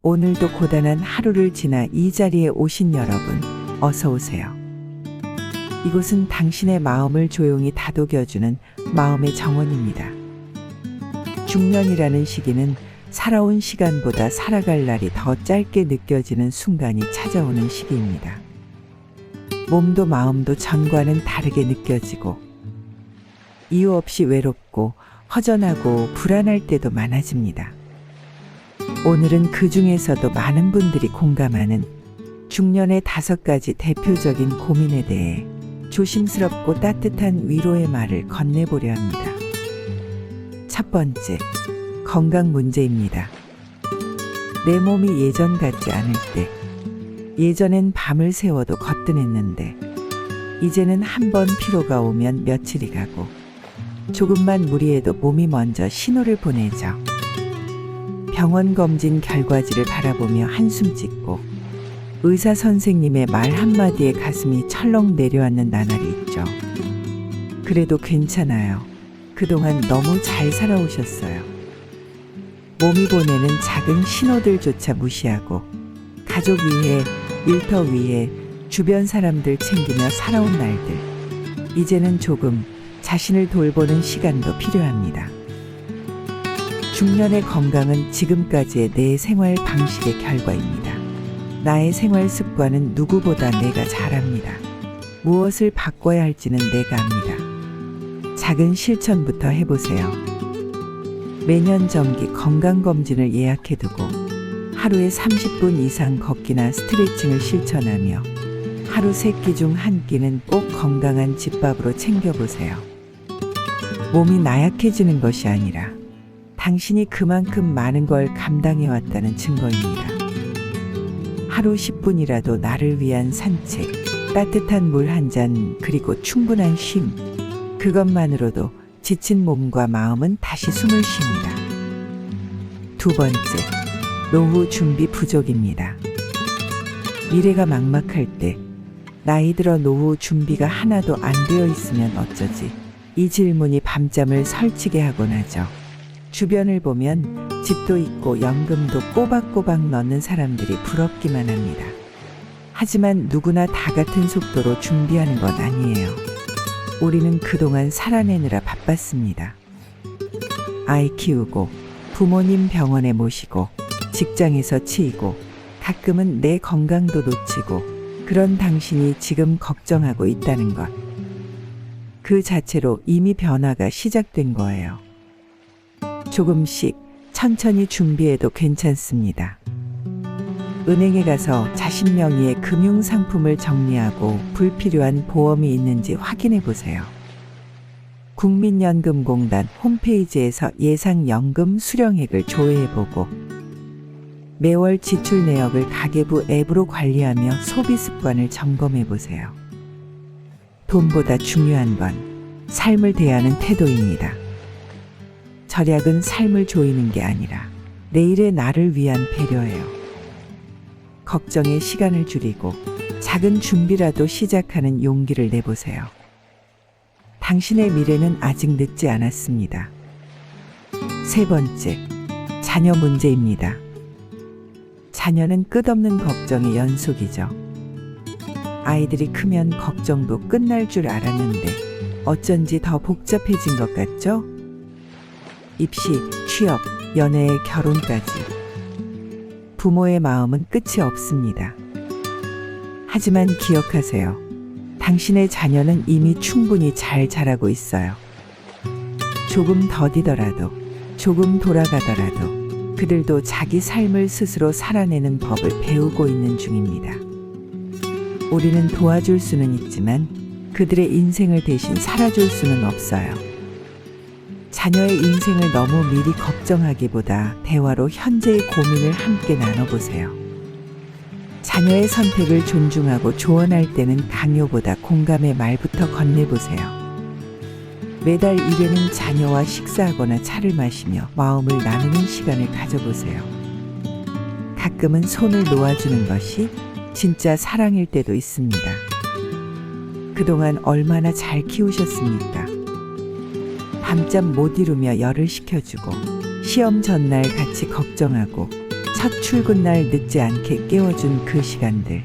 오늘도 고단한 하루를 지나 이 자리에 오신 여러분, 어서 오세요. 이곳은 당신의 마음을 조용히 다독여주는 마음의 정원입니다. 중년이라는 시기는 살아온 시간보다 살아갈 날이 더 짧게 느껴지는 순간이 찾아오는 시기입니다. 몸도 마음도 전과는 다르게 느껴지고 이유 없이 외롭고 허전하고 불안할 때도 많아집니다. 오늘은 그 중에서도 많은 분들이 공감하는 중년의 5가지 대표적인 고민에 대해 조심스럽고 따뜻한 위로의 말을 건네보려 합니다. 첫 번째, 건강 문제입니다. 내 몸이 예전 같지 않을 때, 예전엔 밤을 새워도 거뜬했는데, 이제는 한 번 피로가 오면 며칠이 가고, 조금만 무리해도 몸이 먼저 신호를 보내죠. 병원 검진 결과지를 바라보며 한숨 짓고, 의사 선생님의 말 한마디에 가슴이 철렁 내려앉는 나날이 있죠. 그래도 괜찮아요. 그동안 너무 잘 살아오셨어요. 몸이 보내는 작은 신호들조차 무시하고 가족 위해, 일터 위해 주변 사람들 챙기며 살아온 날들. 이제는 조금 자신을 돌보는 시간도 필요합니다. 중년의 건강은 지금까지의 내 생활 방식의 결과입니다. 나의 생활 습관은 누구보다 내가 잘 압니다. 무엇을 바꿔야 할지는 내가 압니다. 작은 실천부터 해보세요. 매년 정기 건강검진을 예약해두고 하루에 30분 이상 걷기나 스트레칭을 실천하며 하루 3끼 중 1끼는 꼭 건강한 집밥으로 챙겨보세요. 몸이 나약해지는 것이 아니라 당신이 그만큼 많은 걸 감당해왔다는 증거입니다. 하루 10분이라도 나를 위한 산책, 따뜻한 물 한 잔, 그리고 충분한 쉼. 그것만으로도 지친 몸과 마음은 다시 숨을 쉽니다. 두 번째, 노후 준비 부족입니다. 미래가 막막할 때, 나이 들어 노후 준비가 하나도 안 되어 있으면 어쩌지? 이 질문이 밤잠을 설치게 하곤 하죠. 주변을 보면 집도 있고 연금도 꼬박꼬박 넣는 사람들이 부럽기만 합니다. 하지만 누구나 다 같은 속도로 준비하는 건 아니에요. 우리는 그동안 살아내느라 바빴습니다. 아이 키우고, 부모님 병원에 모시고, 직장에서 치이고, 가끔은 내 건강도 놓치고, 그런 당신이 지금 걱정하고 있다는 것. 그 자체로 이미 변화가 시작된 거예요. 조금씩 천천히 준비해도 괜찮습니다. 은행에 가서 자신 명의의 금융상품을 정리하고 불필요한 보험이 있는지 확인해 보세요. 국민연금공단 홈페이지에서 예상연금 수령액을 조회해 보고 매월 지출 내역을 가계부 앱으로 관리하며 소비 습관을 점검해 보세요. 돈보다 중요한 건 삶을 대하는 태도입니다. 절약은 삶을 조이는 게 아니라 내일의 나를 위한 배려예요. 걱정에 시간을 줄이고 작은 준비라도 시작하는 용기를 내보세요. 당신의 미래는 아직 늦지 않았습니다. 세 번째, 자녀 문제입니다. 자녀는 끝없는 걱정의 연속이죠. 아이들이 크면 걱정도 끝날 줄 알았는데 어쩐지 더 복잡해진 것 같죠? 입시, 취업, 연애, 결혼까지. 부모의 마음은 끝이 없습니다. 하지만 기억하세요. 당신의 자녀는 이미 충분히 잘 자라고 있어요. 조금 더디더라도, 조금 돌아가더라도 그들도 자기 삶을 스스로 살아내는 법을 배우고 있는 중입니다. 우리는 도와줄 수는 있지만 그들의 인생을 대신 살아줄 수는 없어요. 자녀의 인생을 너무 미리 걱정하기보다 대화로 현재의 고민을 함께 나눠보세요. 자녀의 선택을 존중하고 조언할 때는 강요보다 공감의 말부터 건네보세요. 매달 1회는 자녀와 식사하거나 차를 마시며 마음을 나누는 시간을 가져보세요. 가끔은 손을 놓아주는 것이 진짜 사랑일 때도 있습니다. 그동안 얼마나 잘 키우셨습니까? 밤잠 못 이루며 열을 식혀주고 시험 전날 같이 걱정하고 첫 출근 날 늦지 않게 깨워준 그 시간들.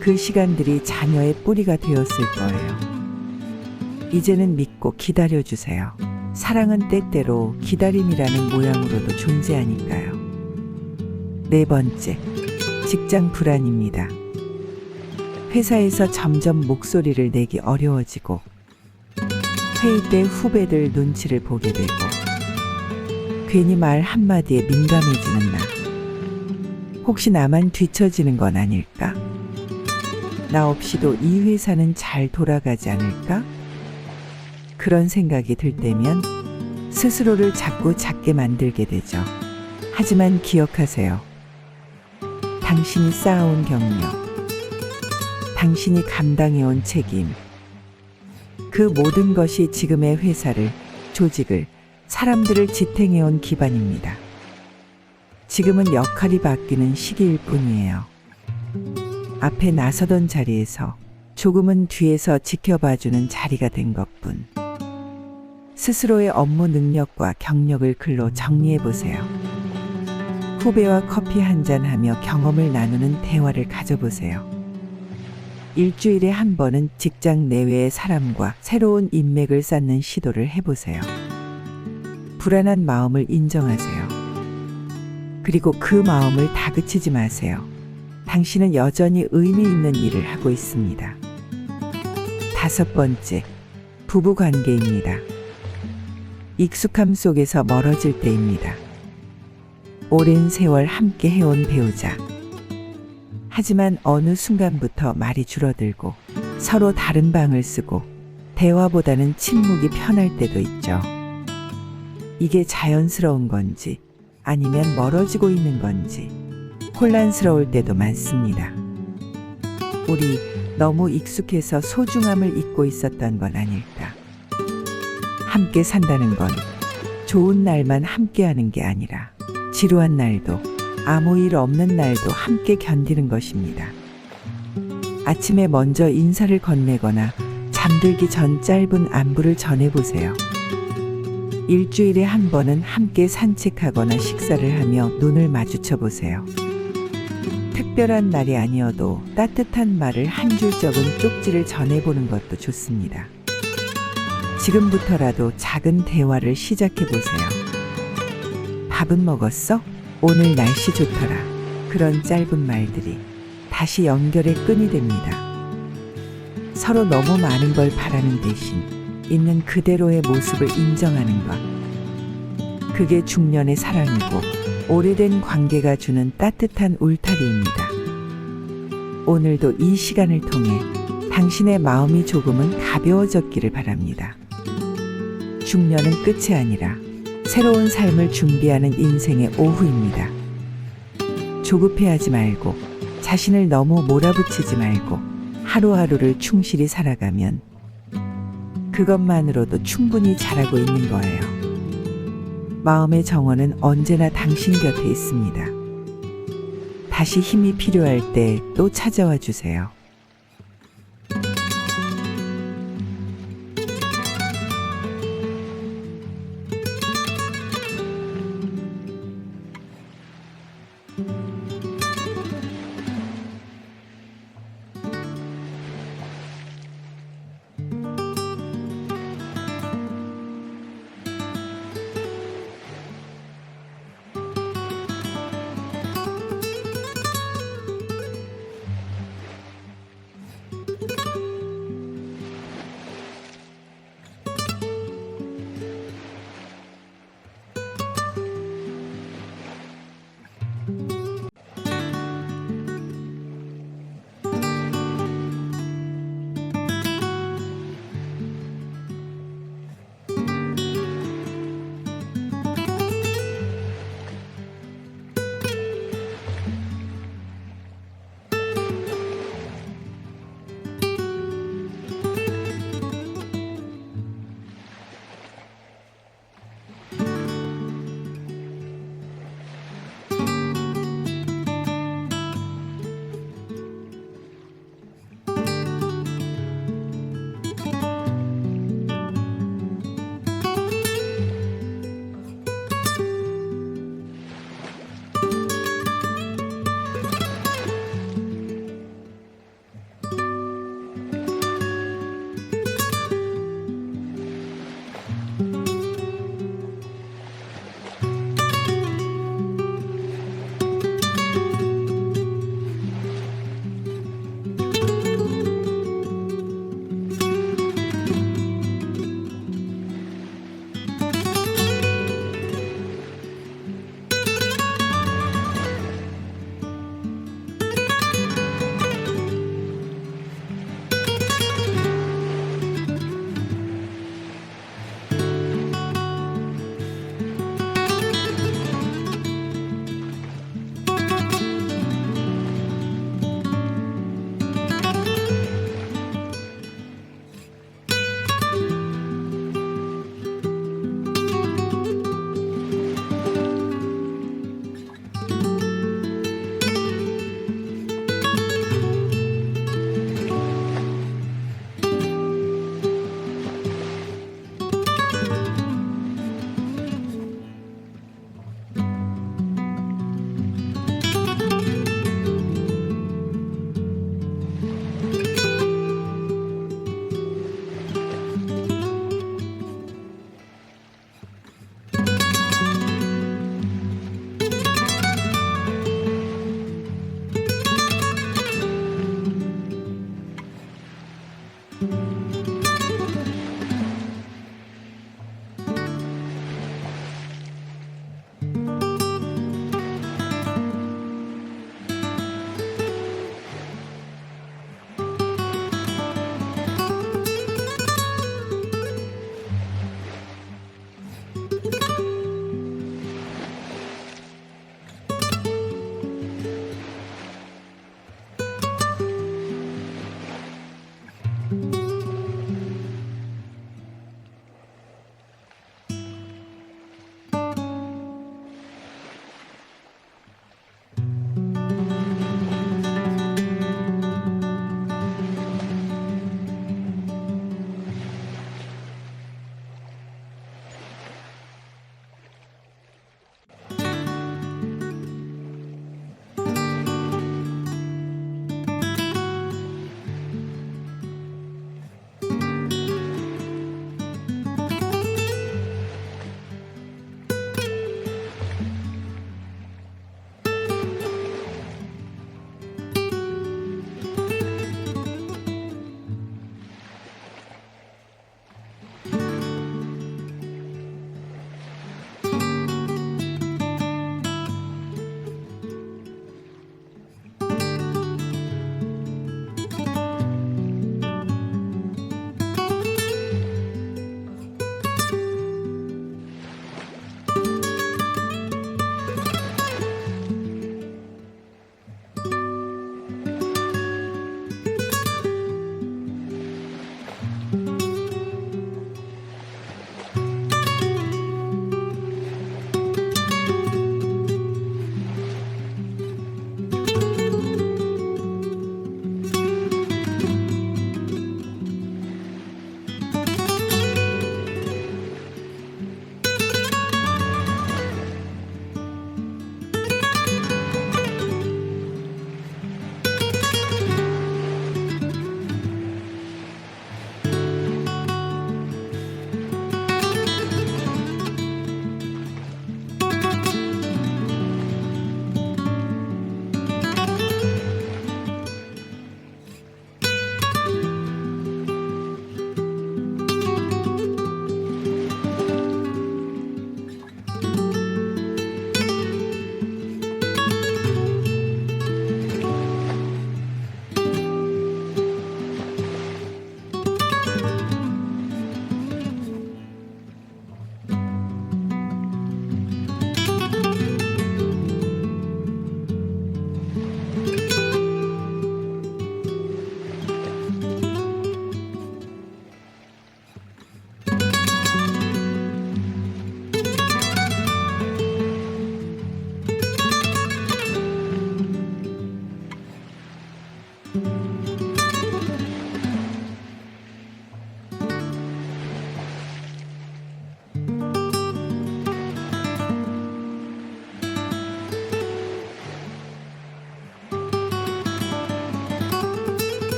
그 시간들이 자녀의 뿌리가 되었을 거예요. 이제는 믿고 기다려주세요. 사랑은 때때로 기다림이라는 모양으로도 존재하니까요. 네 번째, 직장 불안입니다. 회사에서 점점 목소리를 내기 어려워지고 회의 때 후배들 눈치를 보게 되고 괜히 말 한마디에 민감해지는 나. 혹시 나만 뒤처지는 건 아닐까? 나 없이도 이 회사는 잘 돌아가지 않을까? 그런 생각이 들 때면 스스로를 자꾸 작게 만들게 되죠. 하지만 기억하세요. 당신이 쌓아온 경력, 당신이 감당해온 책임, 그 모든 것이 지금의 회사를, 조직을, 사람들을 지탱해온 기반입니다. 지금은 역할이 바뀌는 시기일 뿐이에요. 앞에 나서던 자리에서 조금은 뒤에서 지켜봐주는 자리가 된 것뿐. 스스로의 업무 능력과 경력을 글로 정리해보세요. 후배와 커피 한잔하며 경험을 나누는 대화를 가져보세요. 일주일에 한 번은 직장 내외의 사람과 새로운 인맥을 쌓는 시도를 해보세요. 불안한 마음을 인정하세요. 그리고 그 마음을 다그치지 마세요. 당신은 여전히 의미 있는 일을 하고 있습니다. 다섯 번째, 부부 관계입니다. 익숙함 속에서 멀어질 때입니다. 오랜 세월 함께 해온 배우자. 하지만 어느 순간부터 말이 줄어들고 서로 다른 방을 쓰고 대화보다는 침묵이 편할 때도 있죠. 이게 자연스러운 건지 아니면 멀어지고 있는 건지 혼란스러울 때도 많습니다. 우리 너무 익숙해서 소중함을 잊고 있었던 건 아닐까? 함께 산다는 건 좋은 날만 함께하는 게 아니라 지루한 날도 아무 일 없는 날도 함께 견디는 것입니다. 아침에 먼저 인사를 건네거나 잠들기 전 짧은 안부를 전해보세요. 일주일에 한 번은 함께 산책하거나 식사를 하며 눈을 마주쳐 보세요. 특별한 날이 아니어도 따뜻한 말을 한 줄 적은 쪽지를 전해보는 것도 좋습니다. 지금부터라도 작은 대화를 시작해 보세요. 밥은 먹었어? 오늘 날씨 좋더라. 그런 짧은 말들이 다시 연결의 끈이 됩니다. 서로 너무 많은 걸 바라는 대신 있는 그대로의 모습을 인정하는 것. 그게 중년의 사랑이고 오래된 관계가 주는 따뜻한 울타리입니다. 오늘도 이 시간을 통해 당신의 마음이 조금은 가벼워졌기를 바랍니다. 중년은 끝이 아니라 새로운 삶을 준비하는 인생의 오후입니다. 조급해하지 말고 자신을 너무 몰아붙이지 말고 하루하루를 충실히 살아가면 그것만으로도 충분히 잘하고 있는 거예요. 마음의 정원은 언제나 당신 곁에 있습니다. 다시 힘이 필요할 때 또 찾아와 주세요.